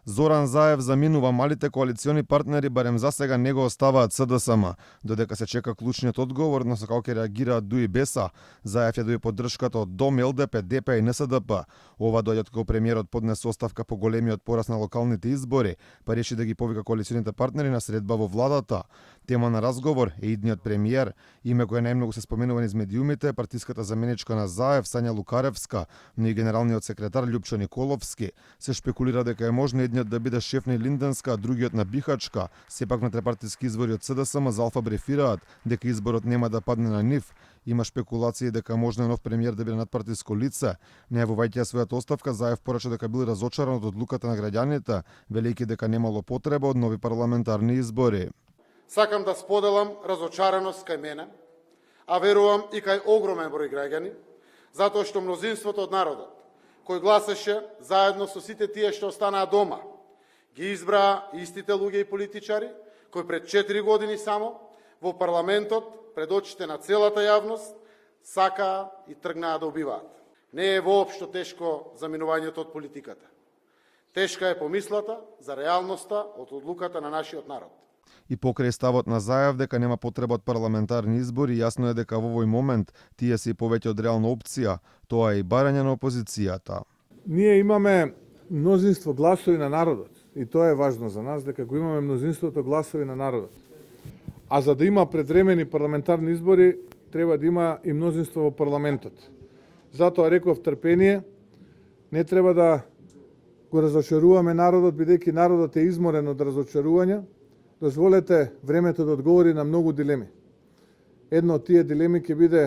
Зоран Заев заминува, малите коалициони партнери барем за сега не го оставаат СДСМ, додека се чека клучниот одговор на како ќе реагираат ДУИ БЕСА. Заев ја доби поддршката од ДОМ, ЛДП, ДП и НСДП. Ова доаѓа кога премиерот поднесе оставка по големиот пораст на локалните избори, па реши да ги повика коалиционите партнери на средба во владата. Тема на разговор е идниот премиер, име кој најмногу се споменува низ медиумите, партиската заменичка на Заев, Сања Лукаревска, но и генералниот секретар Љупчо Николовски. Се шпекулира дека е можно едниот да биде шеф на Илинденска, а другиот на Бихачка. Сепак на трепартиски избори од СДСМ за Алфа брефираат дека изборот нема да падне на нив. Има шпекулации дека можно нов премиер да биде надпартиско лице. Најавувајќи својата оставка, Заев порача дека бил разочаран од одлуката на граѓаните, велејќи дека немало потреба од нови парламентарни избори. Сакам да споделам разочараност кај мене, а верувам и кај огромен број граѓани, затоа што мнозинството од народот, кој гласаше заедно со сите тие што останаа дома, ги избраа истите луѓе и политичари, кои пред 4 години само во парламентот, пред очите на целата јавност, сакаа и тргнаа да убиваат. Не е воопшто тешко заминувањето од политиката. Тешка е помислата за реалноста од одлуката на нашиот народ. И покрај ставот на Заев дека нема потреба од парламентарни избори, јасно е дека во овој момент тие се и повеќе од реална опција, тоа е и барање на опозицијата. Ние имаме мнозинство гласови на народот и тоа е важно за нас, дека го имаме мнозинството гласови на народот. А за да има предвремени парламентарни избори, треба да има и мнозинство во парламентот. Затоа реков трпение, не треба да го разочаруваме народот, бидејќи народот е изморен од разочарувања. Дозволете времето да одговори на многу дилеми. Една од тие дилеми ќе биде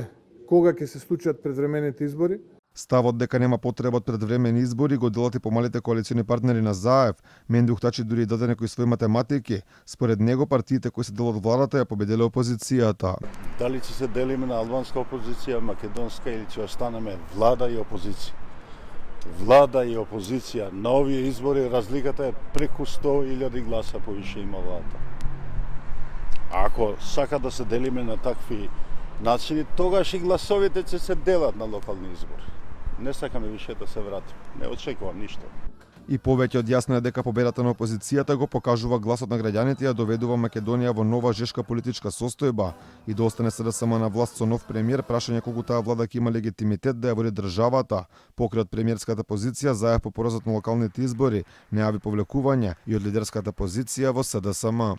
кога ќе се случат предвремените избори. Ставот дека нема потреба од предвремени избори го делат и помалите коалициони партнери на Заев. Менди Ухтачи дури и даде некои своји математики. Според него партиите кои се дел од владата ја победиле опозицијата. Дали ќе се делиме на албанска опозиција, македонска или ќе останеме влада и опозиција? Влада и опозиција на овие избори разликата е преку 100.000 гласа повише има владата. Ако сака да се делиме на такви начини, тогаш и гласовите ќе се делат на локални избори. Не сакаме више да се вратиме. Не очекувам ништо. И повеќе од јасно е дека победата на опозицијата го покажува гласот на граѓаните ја доведува Македонија во нова жешка политичка состојба и да остане СДСМ на власт со нов премиер, прашање колку таа влада ќе има легитимитет да ја води државата. Покрај од премиерската позиција, Заев по поразот на локалните избори најави повлекување и од лидерската позиција во СДСМ.